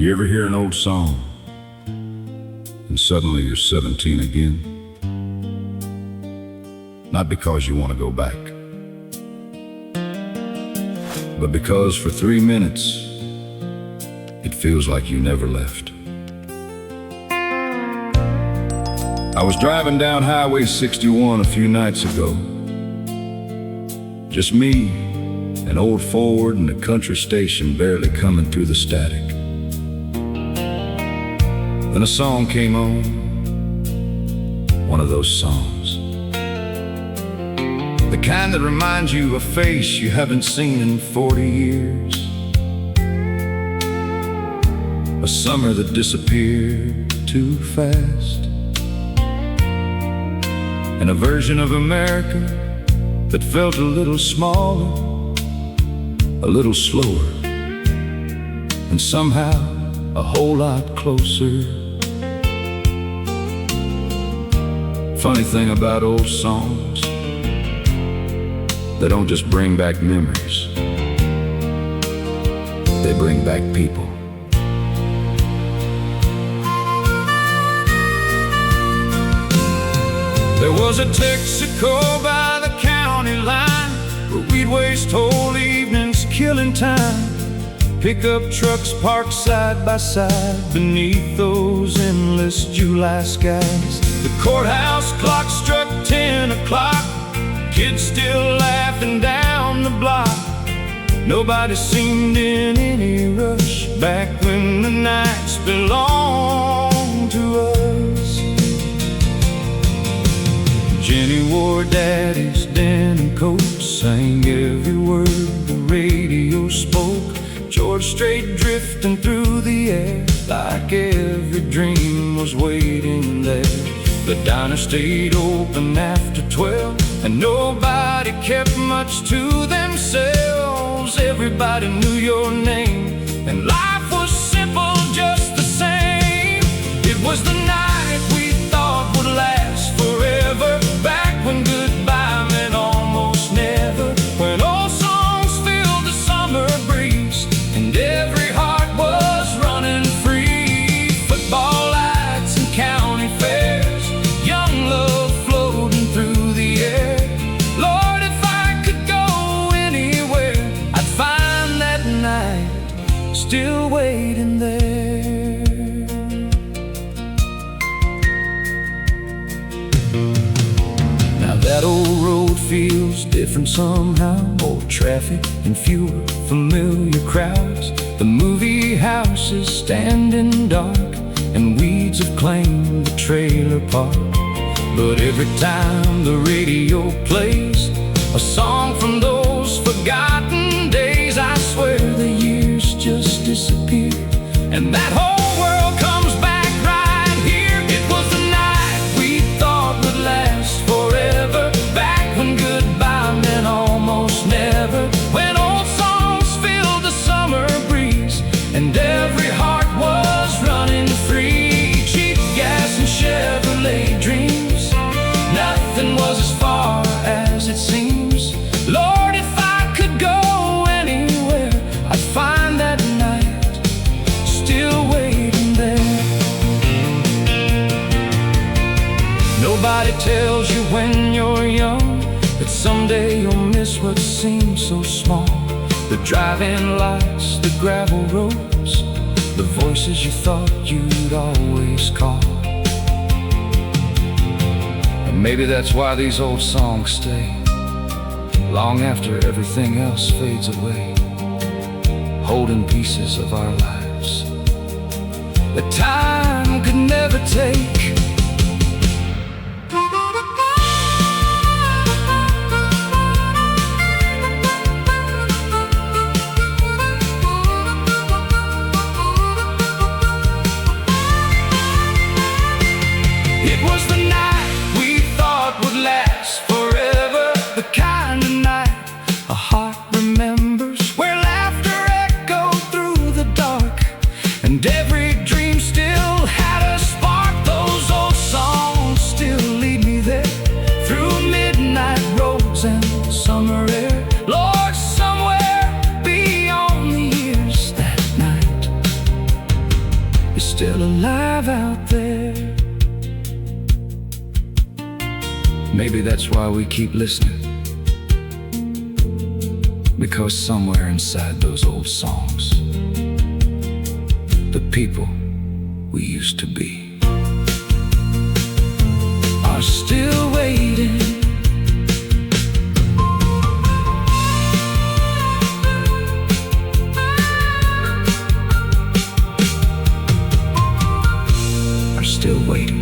You ever hear an old song and suddenly you're 17 again? Not because you want to go back, but because for 3 minutes it feels like you never left. I was driving down Highway 61 a few nights ago. Just me, an old Ford, and a country station barely coming through the static. Then a song came on, one of those songs, the kind that reminds you of a face you haven't seen in 40 years, a summer that disappeared too fast, and a version of America that felt a little smaller, a little slower, and somehow a whole lot closer. Funny thing about old songs, they don't just bring back memories, they bring back people. There was a Texaco by the county line where we'd waste whole evenings killing time. Pickup trucks parked side by side beneath those endless July skies. The courthouse clock struck 10 o'clock, kids still laughing down the block. Nobody seemed in any rush back when the nights belonged to us. Jenny wore Daddy's denim coat, sang every word the radio spoke. George straight drifting through the air like every dream was waiting there. The diner stayed open after 12, and nobody kept much to themselves. Everybody knew your name, and life was simple just the same. It was the night we thought would last forever, back when goodbye meant almost never, when old songs filled the summer breeze, and every heart was running free. Football lights and county fairs, young love floating through the air. Lord, if I could go anywhere, I'd find that night still waiting there. Now that old road feels different somehow, more traffic and fewer familiar crowds. The movie houses standing dark, and weeds have claimed the trailer park. But every time the radio plays a song from those forgotten days, I swear the years just disappear, and that whole world comes back right here. It was the night we thought would last forever, back when goodbye meant almost never, when old songs filled the summer breeze, and every heart was running free. Cheap gas and Chevrolet dreams, nothing was as far as it seems. Lord, if I could go anywhere, I'd find that night still waiting there. Nobody tells you when you're young that someday you'll miss what seems so small. The driving lights, the gravel roads, the voices you thought you'd always call. And maybe that's why these old songs stay long after everything else fades away, holding pieces of our lives that time could never take. It was the night we thought would last forever, the kind of night a heart remembers, where laughter echoed through the dark, and every dream still had a spark. Those still alive out there. Maybe that's why we keep listening, because somewhere inside those old songs, the people we used to be are still waiting. Are still waiting.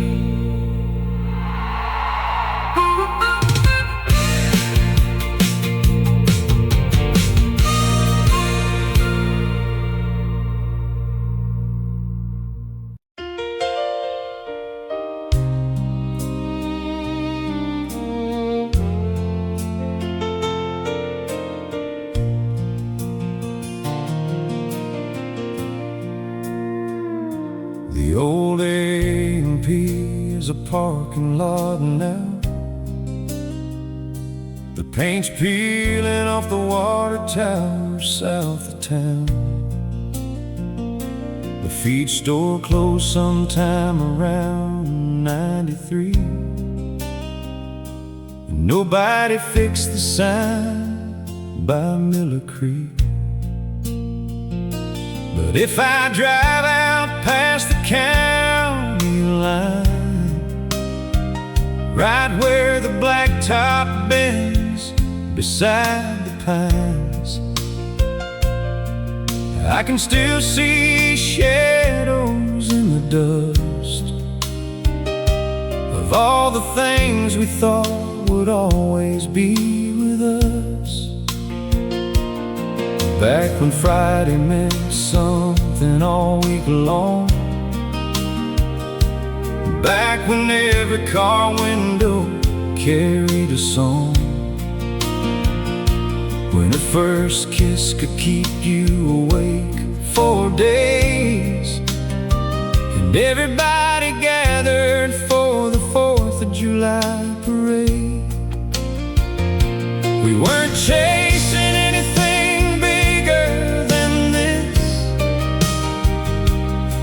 The old A&P is a parking lot now. The paint's peeling off the water tower south of town. The feed store closed sometime around 93, and nobody fixed the sign by Miller Creek. But if I drive out past the county line, right where the blacktop bends beside the pines, I can still see shadows in the dust of all the things we thought would always be with us. Back when Friday meant something all week long, back when every car window carried a song, when a first kiss could keep you awake for days, and everybody gathered for the 4th of July parade. We weren't chasing anything bigger than this,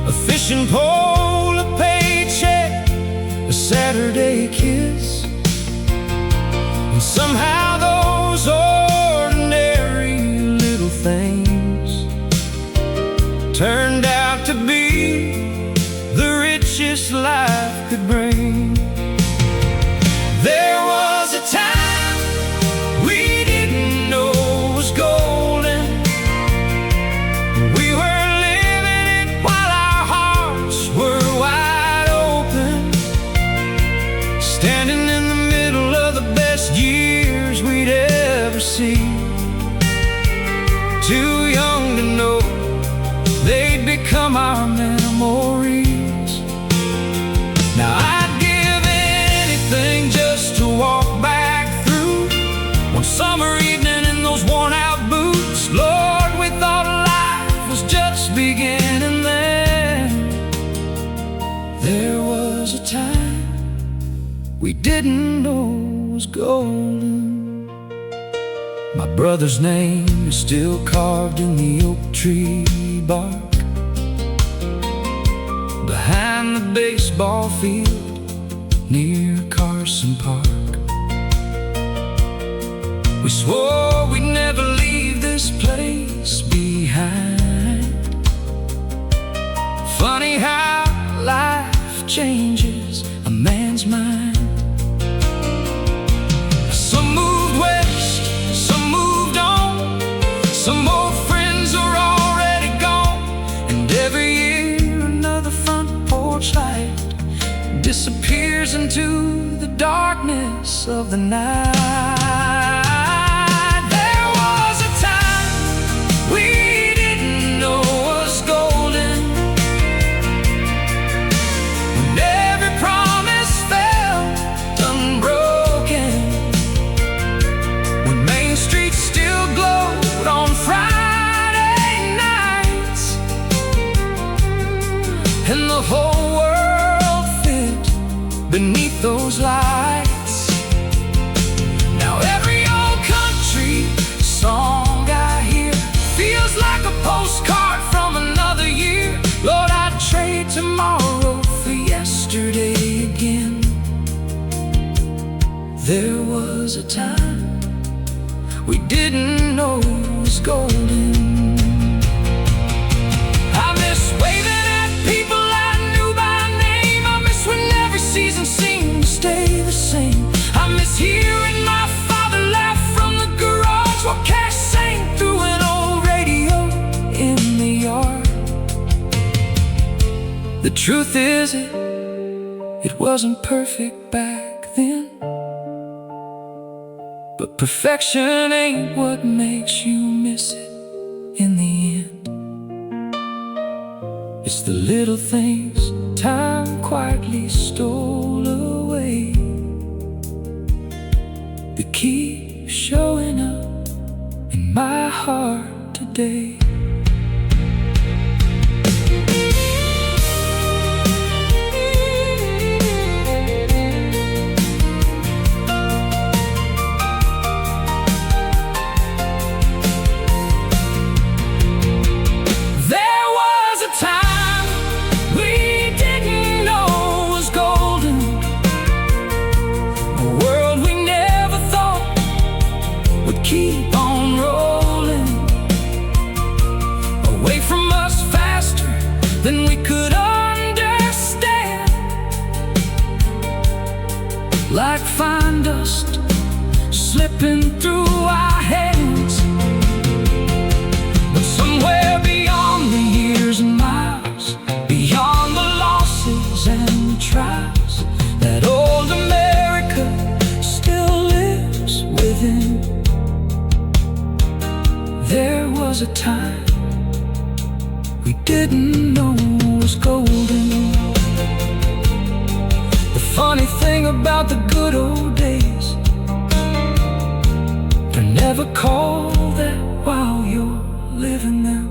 a fishing pole, a paycheck, a Saturday kiss, and somehow those ordinary little things turned out to be the richest life could bring. There was a time we didn't know was golden. We were living it while our hearts were wide open, standing in the middle of the best years we'd ever see. Too young to know they'd become our memories. Now I'd give anything just to walk back through one summer evening in those worn-out boots. Lord, we thought life was just beginning then. There was a time we didn't know was golden. My brother's name is still carved in the oak tree bark behind the baseball field near Carson Park. We swore we'd never leave this place behind. Funny how life changes a man's mind. Some moved west, some moved on, some old friends are already gone, and every year another front porch light disappears into the darkness of the night. There was a time we didn't know was golden, when every promise felt unbroken, when Main Street still glowed on Friday nights, and the whole world fit beneath those lights. Now every old country song I hear feels like a postcard from another year. Lord, I'd trade tomorrow we didn't know was golden. I miss waving at people I knew by name. I miss when every season seemed to stay the same. I miss hearing my father laugh from the garage while Cash sang through an old radio in the yard. The truth is, it wasn't perfect back then, but perfection ain't what makes you miss it in the end. It's the little things time quietly stole away that keep showing up in my heart today. Keep on rolling away from us faster than we could understand, like fine dust slipping through our hands. But somewhere beyond the years and miles, beyond the losses and trials, that old America still lives within. There was a time we didn't know was golden. The funny thing about the good old days, they're never called that while you're living them.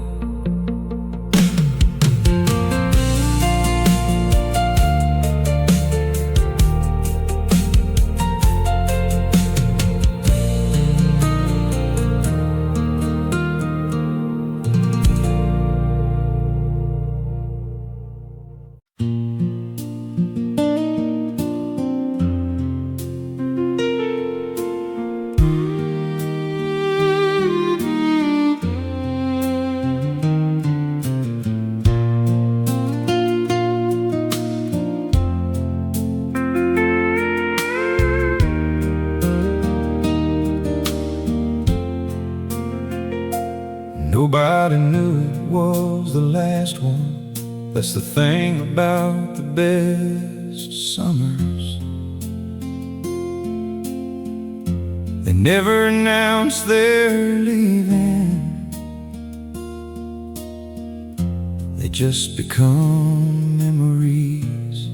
Nobody knew it was the last one. That's the thing about the best summers. They never announce they're leaving. They just become memories.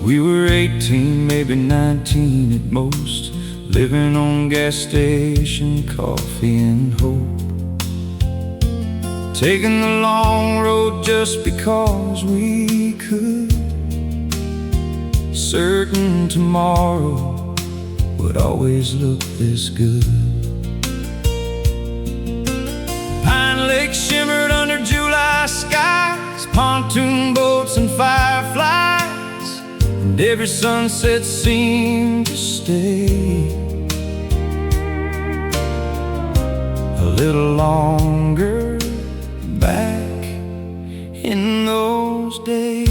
We were 18, maybe 19 at most, living on gas station coffee and hope, taking the long road just because we could, certain tomorrow would always look this good. Pine Lake shimmered under July skies, pontoon boats and fireflies, and every sunset seemed to stay a little longer back in those days.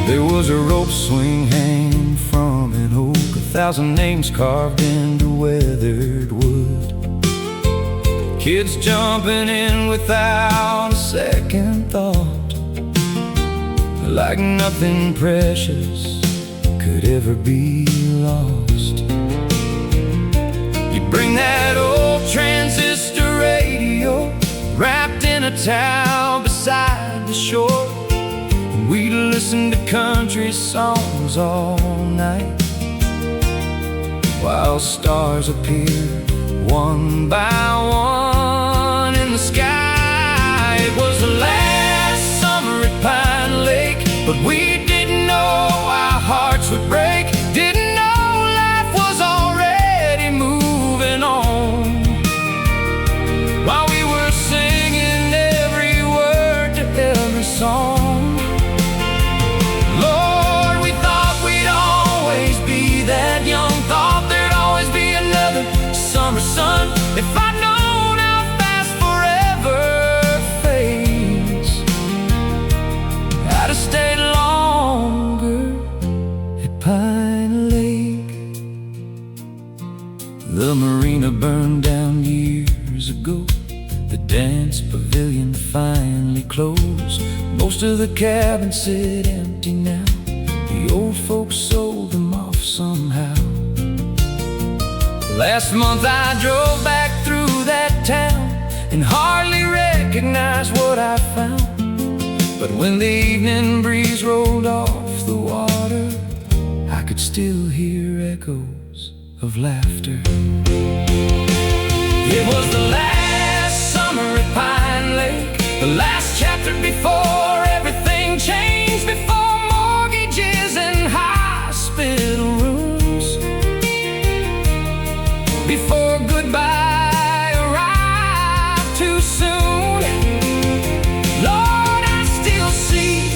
There was a rope swing hanging from an oak, 1,000 names carved into weathered wood, kids jumping in without a second thought, like nothing precious could ever be lost. You'd bring that old transistor radio wrapped in a towel beside the shore, and we'd listen to country songs all night while stars appeared one by one in the sky. It was the last summer at Pine Lake, but we didn't know our hearts would break, didn't know life was already moving on, while we were singing every word to every song. Lord, The marina burned down years ago. The dance pavilion finally closed. Most of the cabins sit empty now. The old folks sold them off somehow. Last month I drove back through that town and hardly recognized what I found. But when the evening breeze rolled off the water, I could still hear echoes of laughter. It was the last summer at Pine Lake, the last chapter before everything changed, before mortgages and hospital rooms, before goodbye arrived too soon. Lord, I still see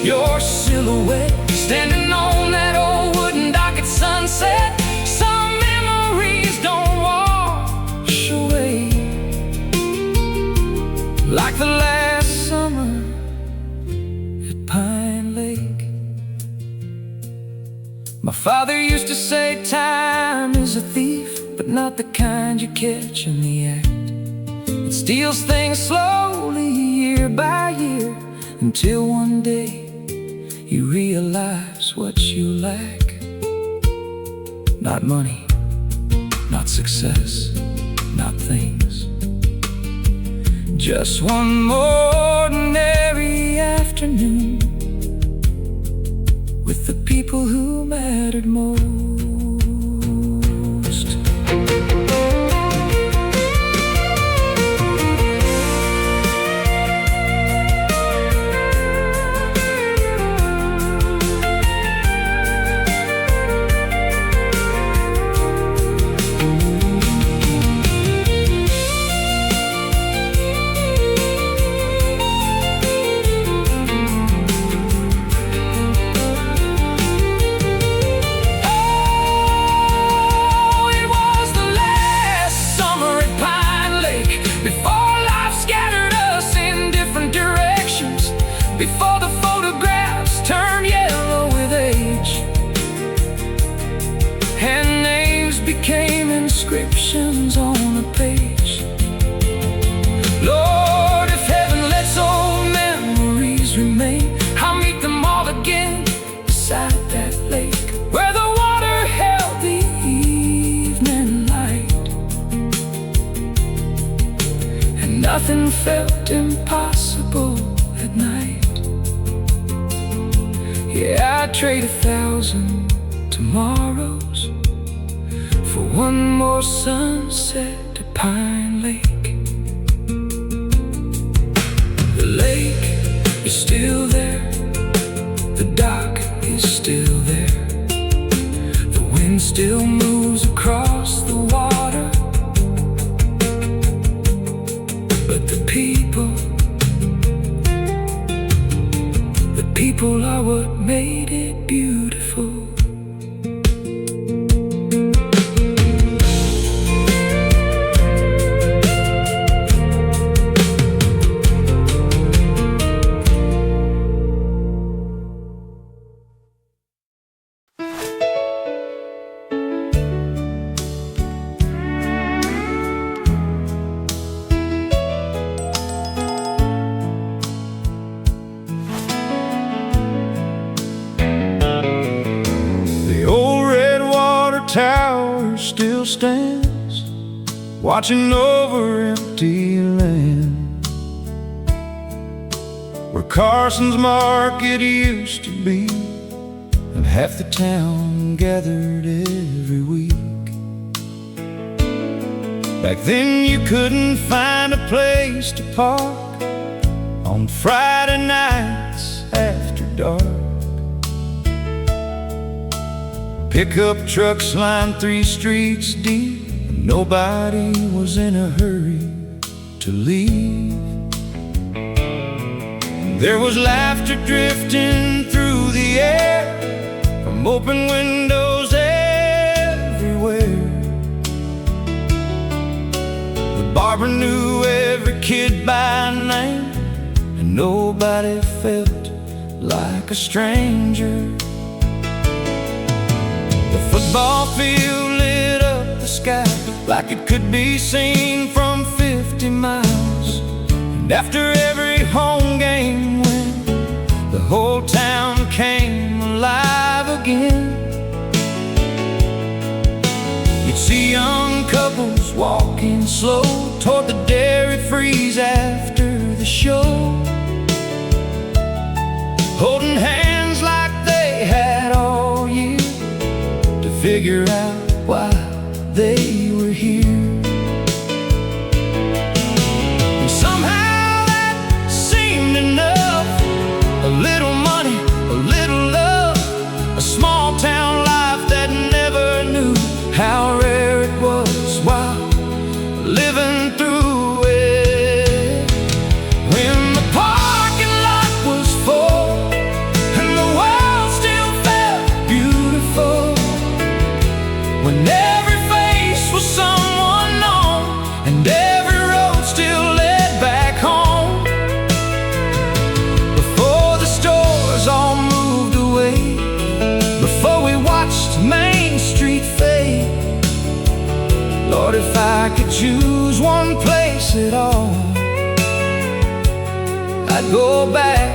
your silhouette standing on that old wooden dock at sunset. Some memories don't wash away like the last summer at Pine Lake. My father used to say time is a thief, but not the kind you catch in the act. It steals things slowly, year by year, until one day you realize what you lack. Not money, not success, not things. Just one more ordinary afternoon with the people who mattered most. Before the photographs turned yellow with age, and names became inscriptions on a page. Lord, if heaven lets old memories remain, I'll meet them all again beside that lake, where the water held the evening light, and nothing felt impossible at night. Yeah, I'd trade 1,000 tomorrows for one more sunset at Pine Lake. The lake is still there, the dock is still there, the wind still moves across the water, but the people are what made it beautiful. Tower still stands, watching over empty land, where Carson's Market used to be, and half the town gathered every week. Back then you couldn't find a place to park on Friday nights after dark. Pickup trucks lined 3 streets deep, and nobody was in a hurry to leave. There was laughter drifting through the air from open windows everywhere. The barber knew every kid by name, and nobody felt like a stranger. The football field lit up the sky, like it could be seen from 50 miles. And after every home game win, the whole town came alive again. You'd see young couples walking slow toward the dairy freeze after the show, holding hands like they had all year to figure out why they were here. And somehow that seemed enough. A little money, a little love, a small town life that never knew how rare it was while living through it. When the parking lot was full and the world still felt beautiful, when every face was someone known and every road still led back home, before the stores all moved away, before we watched Main Street fade. Lord, if I could choose one place at all, I'd go back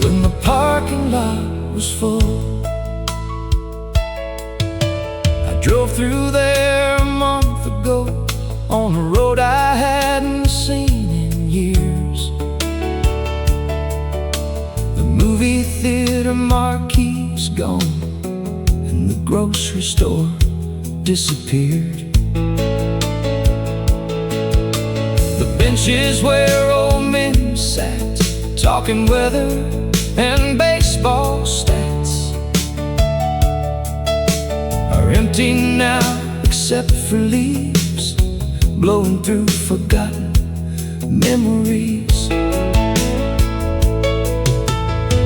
when the parking lot was full. I drove through there a month ago on a road I hadn't seen in years. The movie theater marquee's gone and the grocery store disappeared. The benches where old men sat, talking weather and baseball stats, are empty now except for leaves blowing through forgotten memories.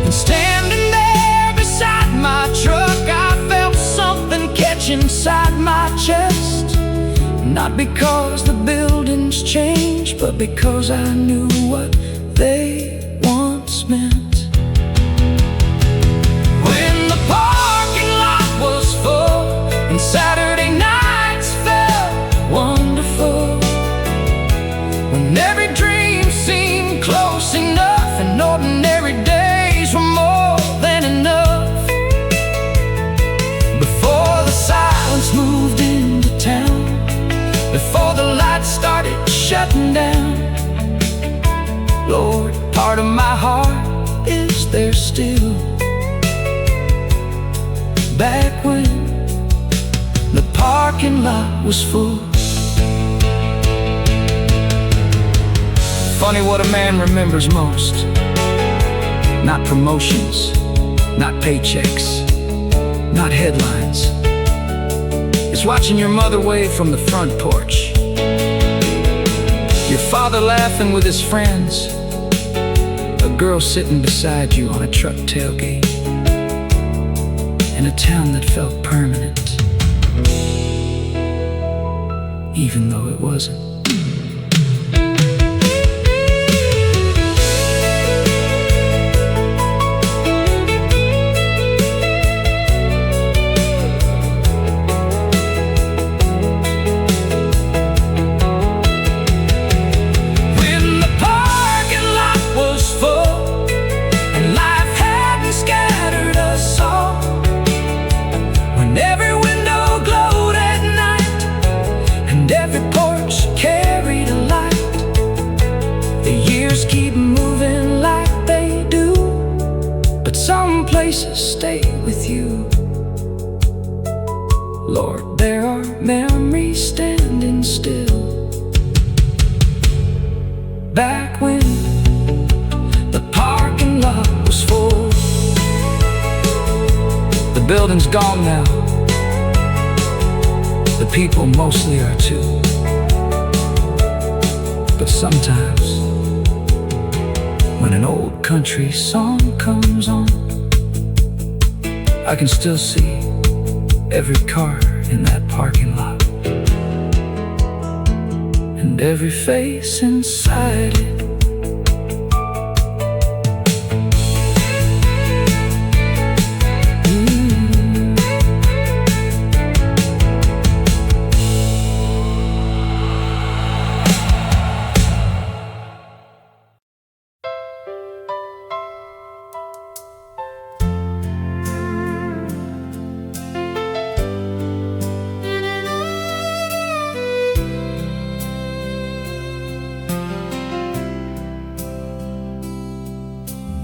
And standing there beside my truck, I felt something catch inside my chest. Not because the buildings changed, but because I knew what they once meant. When the parking lot was full and Saturday nights felt wonderful, when every dream seemed close enough and ordinary days were more than enough, before the silence moved into town, before the lights started shutting down, Lord, part of my heart is there still. Back when the parking lot was full. Funny what a man remembers most. Not promotions, not paychecks, not headlines. It's watching your mother wave from the front porch, your father laughing with his friends, a girl sitting beside you on a truck tailgate, in a town that felt permanent, even though it wasn't. Keep moving like they do, but some places stay with you. Lord, there are memories standing still. Back when the parking lot was full. The building's gone now, the people mostly are too. But sometimes when an old country song comes on, I can still see every car in that parking lot and every face inside it.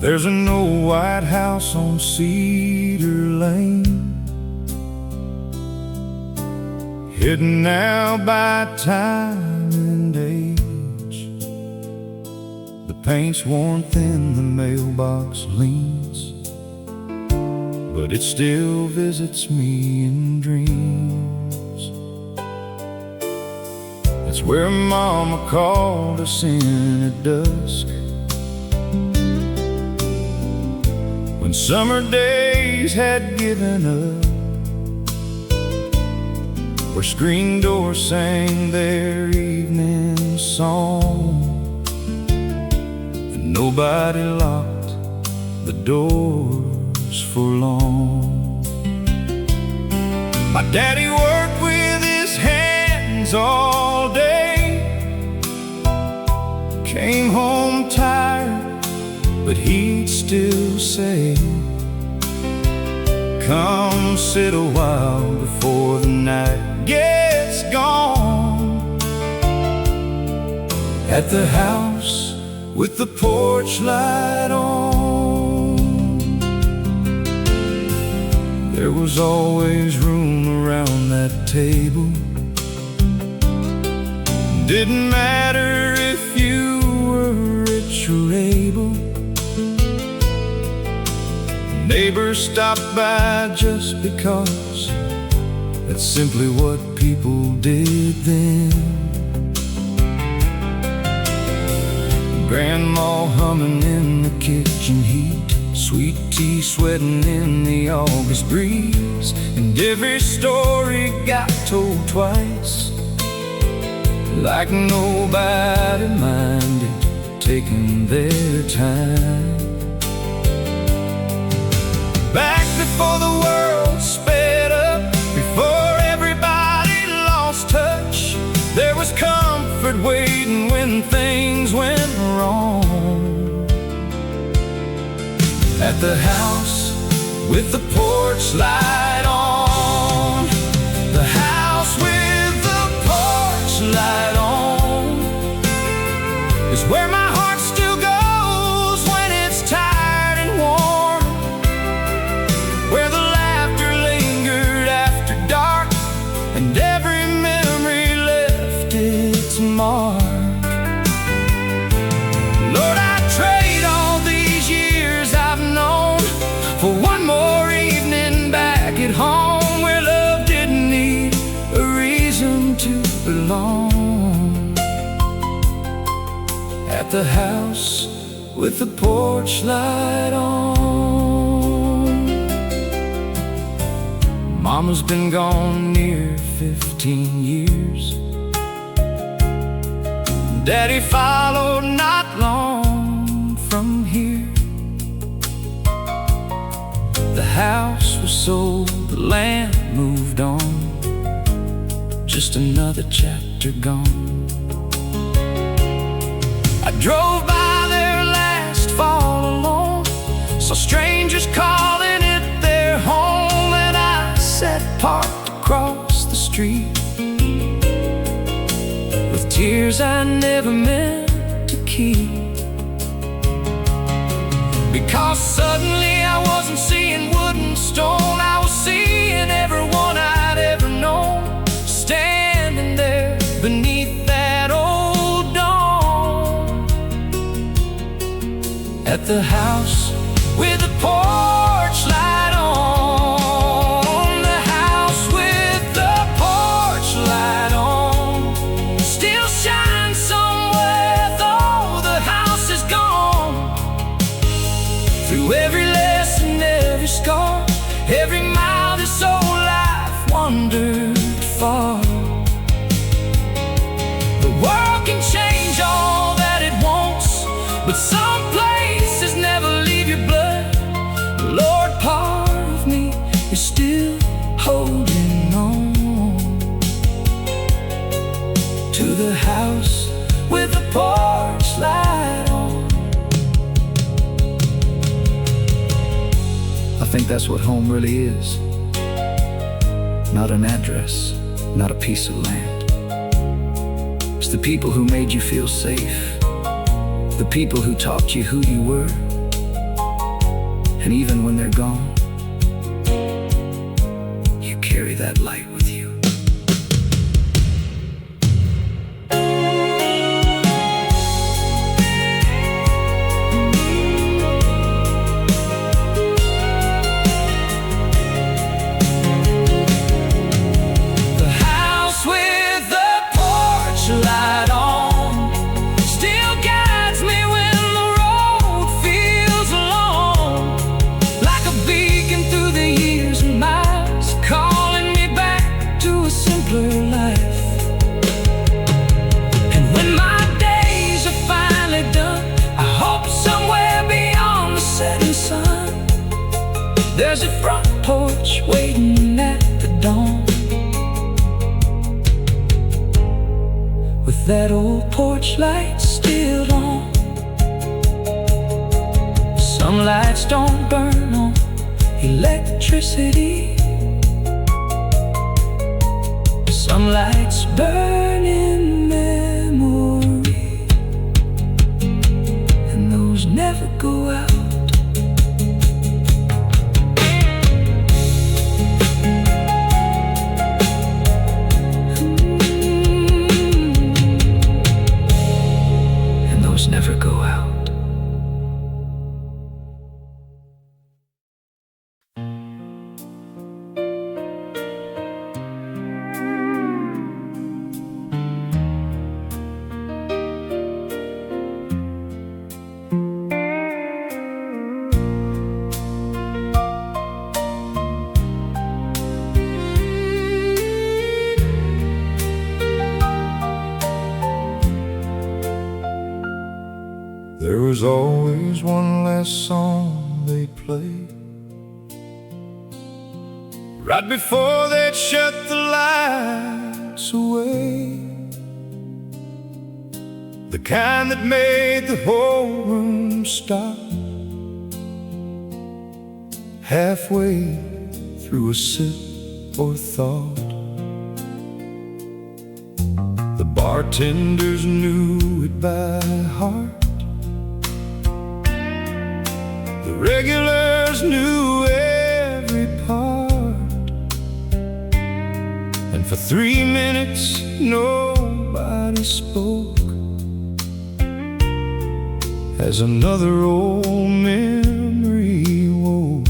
There's an old white house on Cedar Lane, hidden now by time and age. The paint's worn thin, the mailbox leans, but it still visits me in dreams. It's where Mama called us in at dusk, when summer days had given up, where screen doors sang their evening song, and nobody locked the doors for long. My daddy worked with his hands all day, came home tired, but he'd still say, come sit a while before the night gets gone. At the house with the porch light on, there was always room around that table. Didn't matter if you were rich or able. Neighbors stopped by just because that's simply what people did then. Grandma humming in the kitchen heat, sweet tea sweating in the August breeze, and every story got told twice, like nobody minded taking their time. Back before the world sped up, before everybody lost touch, there was comfort waiting when things went wrong. At the house with the porch light on, the house with the porch light on, is where my heart still goes when it's tired and warm, where the laughter lingered after dark, and every memory left its mark. Lord, I'd trade all these years I've known for one more evening back at home, where love didn't need a reason to belong. At the house with the porch light on. Mama's been gone near 15 years. Daddy followed not long from here. The house was sold, the land moved on, just another chapter gone. I drove by there last fall alone, saw strangers calling it their home, and I sat parked across the street with tears I never meant to keep. Because suddenly I wasn't seeing wood and stone, I was seeing everyone I'd ever known, standing there beneath that old dome. At the house with the porch light on, the house with the porch light on, still shines somewhere though the house is gone. Through every lesson, every scar, every mile this old life wandered far. The world can change all that it wants, but some places never leave your blood. Lord, part of me is still holding on to the house with the porch light on. I think that's what home really is. Not an address, not a piece of land. It's the people who made you feel safe, the people who taught you who you were, And even when they're gone, you carry that light with you. Light on still guides me when the road feels long, like a beacon through the years and miles, calling me back to a simpler life. And when my days are finally done, I hope somewhere beyond the setting sun, there's a front porch waiting at the dawn, with that old porch light still on. Some lights don't burn on electricity, some lights burn in memory, and those never go out. Never go out. There was always one last song they'd play right before they'd shut the lights away, the kind that made the whole room stop halfway through a sip or thought. The bartenders knew it by heart, the regulars knew every part, and for 3 minutes nobody spoke as another old memory woke.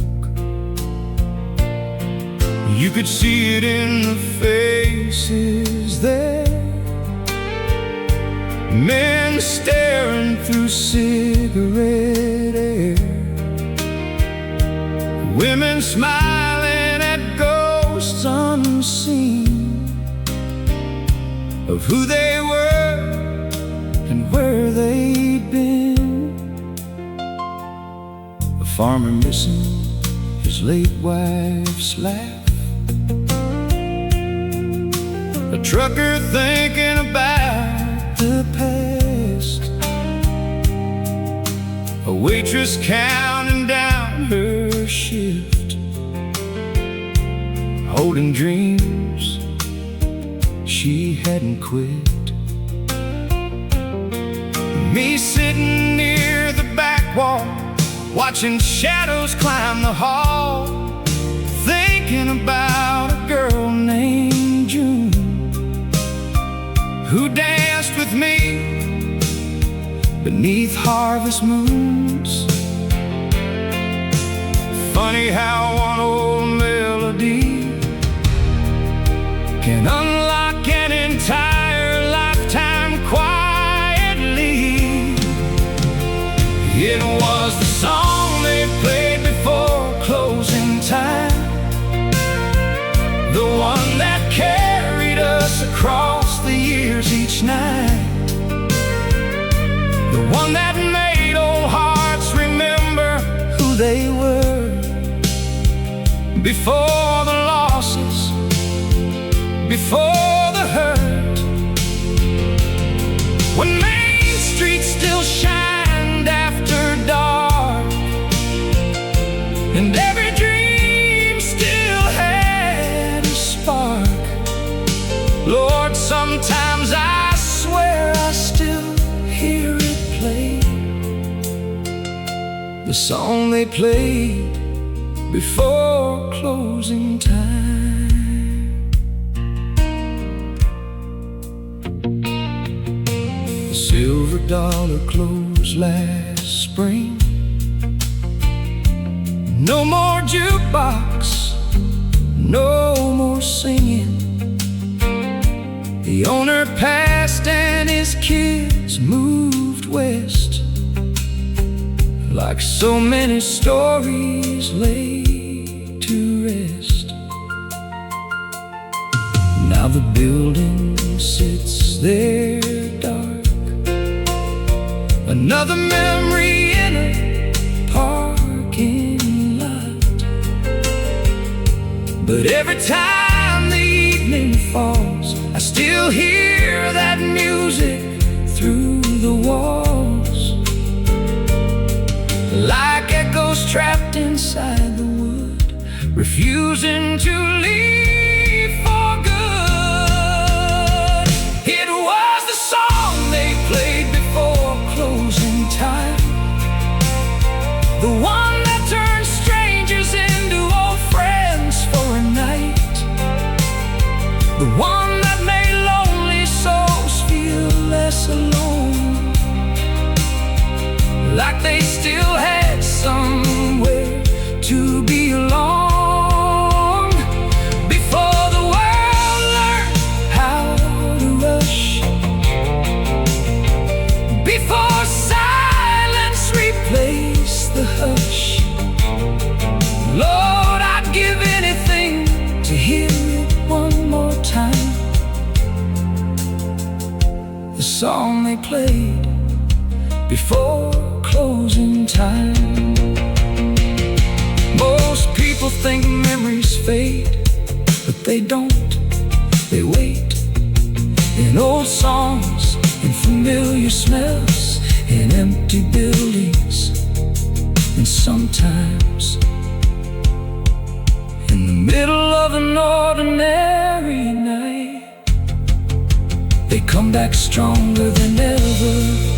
You could see it in the faces there, men staring through cigarette air, women smiling at ghosts unseen of who they were and where they'd been. A farmer missing his late wife's laugh, a trucker thinking about the past, a waitress counting down her shift, holding dreams she hadn't quit. Me sitting near the back wall, watching shadows climb the hall, thinking about a girl named June who danced with me beneath harvest moons. Funny how one old melody can unlock an entire lifetime quietly. It was the song they played before closing time, the one that carried us across the years each night, the one that made old hearts remember who they were before the losses, before the hurt, when Main Street still shined after dark, and every dream still had a spark. Lord, sometimes I swear I still hear it play the song they played before closing time. The silver dollar closed last spring. No more jukebox, no more singing. The owner passed and his kids moved west. Like so many stories laid to rest. Now the building sits there dark, another memory in a parking lot. But every time the evening falls, I still hear that music through the walls, like echoes trapped inside the wood, refusing to leave for good. It was the song they played before closing time, the one that turns strangers into old friends for a night, the one that made lonely souls feel less alone, like they still had somewhere to belong. Before the world learned how to rush, before silence replaced the hush, Lord, I'd give anything to hear it one more time. The song they played before closing time. Most people think memories fade, but they don't. They wait in old songs, in familiar smells, in empty buildings, and sometimes in the middle of an ordinary night, they come back stronger than ever.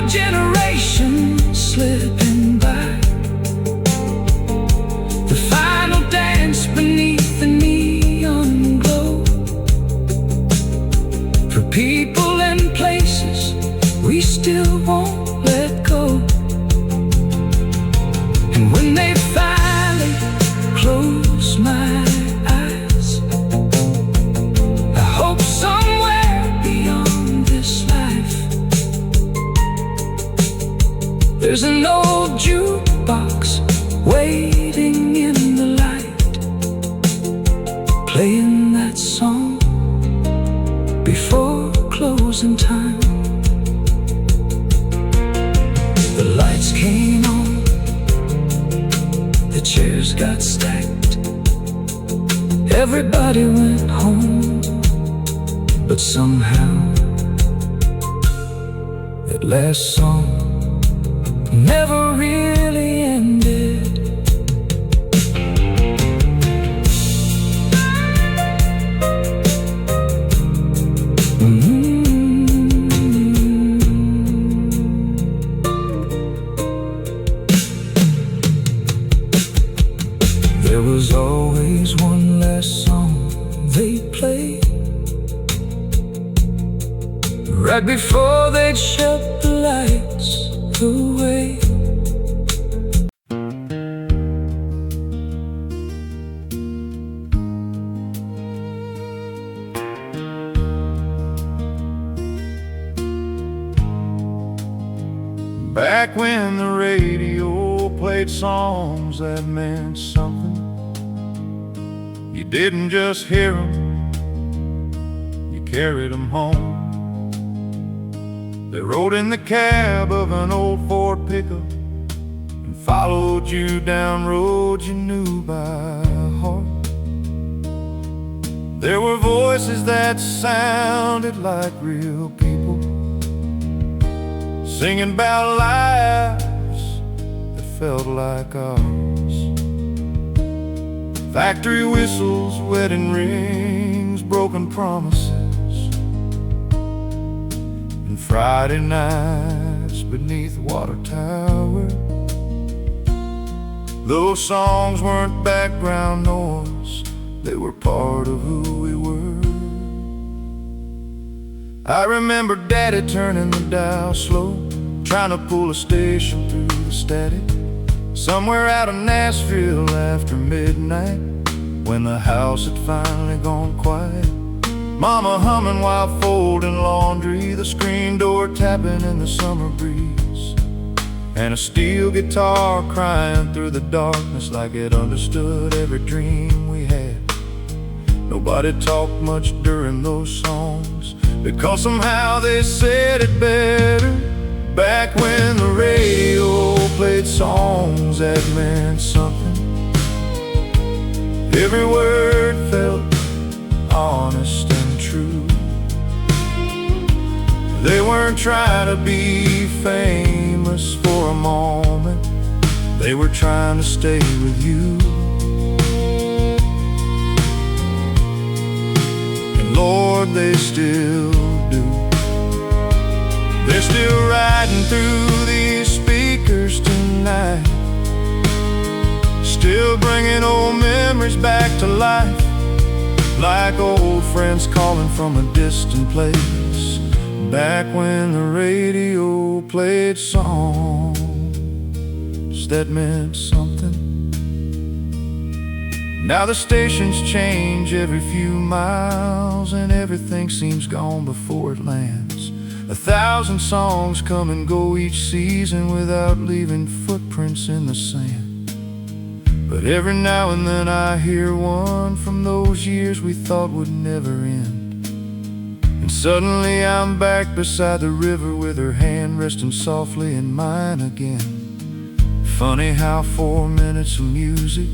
Generation slipping by, the final dance beneath the neon glow. For people and places we still won't let go. And when they finally close my eyes, I hope somewhere beyond this life there's an old jukebox waiting in the light, playing that song before closing time. The lights came on, the chairs got stacked, everybody went home, but somehow that last song never really ended. There was always one last song they played right before they'd shut the lights away. Back when the radio played songs that meant something, you didn't just hear them, you carried them home. They rode in the cab of an old Ford pickup and followed you down roads you knew by heart. There were voices that sounded like real people, singing about lives that felt like ours. Factory whistles, wedding rings, broken promises, and Friday nights beneath water tower. Those songs weren't background noise, they were part of who we were. I remember Daddy turning the dial slow, trying to pull a station through the static, somewhere out of Nashville after midnight, when the house had finally gone quiet. Mama humming while folding laundry, the screen door tapping in the summer breeze, and a steel guitar crying through the darkness like it understood every dream we had. Nobody talked much during those songs, because somehow they said it better back when the radio played songs that meant something. Every word felt honest and true. They weren't trying to be famous for a moment, they were trying to stay with you. And Lord, they still do. They're still riding through these speakers tonight, still bringing old memories back to life, like old friends calling from a distant place, back when the radio played songs that meant something. Now the stations change every few miles, and everything seems gone before it lands. 1,000 songs come and go each season without leaving footprints in the sand. But every now and then I hear one from those years we thought would never end. And suddenly I'm back beside the river with her hand resting softly in mine again. Funny how 4 minutes of music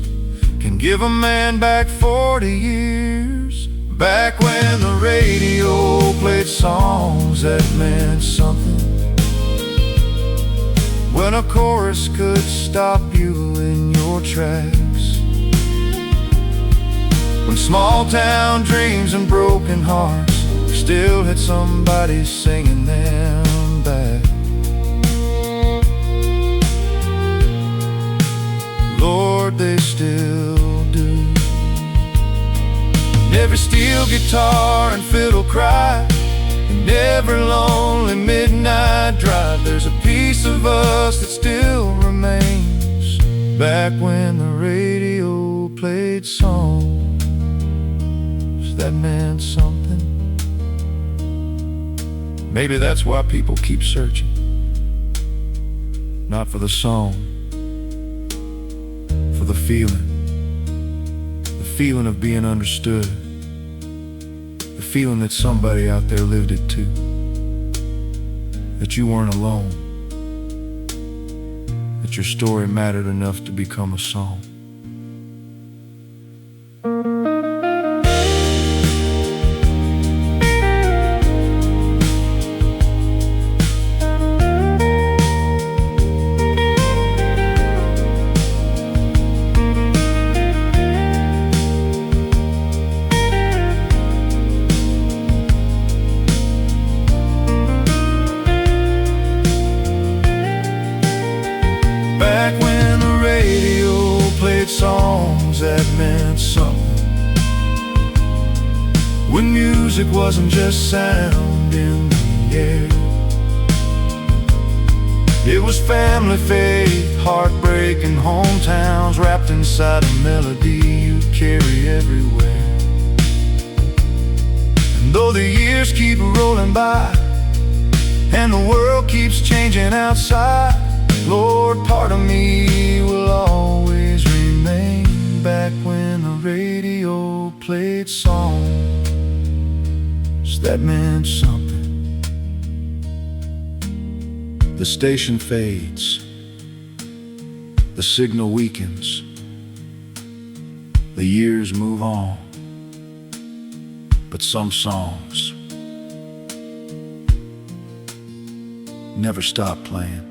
can give a man back 40 years. Back when the radio played songs that meant something, when a chorus could stop you in your tracks, when small town dreams and broken hearts still had somebody singing them back. Lord, they still do. And every steel guitar and fiddle cry, and every lonely midnight drive, there's a piece of us that still remains, back when the radio played songs that meant something. Maybe that's why people keep searching, not for the song, for the feeling of being understood, the feeling that somebody out there lived it too, that you weren't alone, that your story mattered enough to become a song. Back when the radio played songs that meant something, when music wasn't just sound in the air. It was family, faith, heartbreak, and hometowns wrapped inside a melody you'd carry everywhere. And though the years keep rolling by and the world keeps changing outside, Lord, part of me will always remain back when the radio played songs that meant something. The station fades, the signal weakens, the years move on, but some songs never stop playing.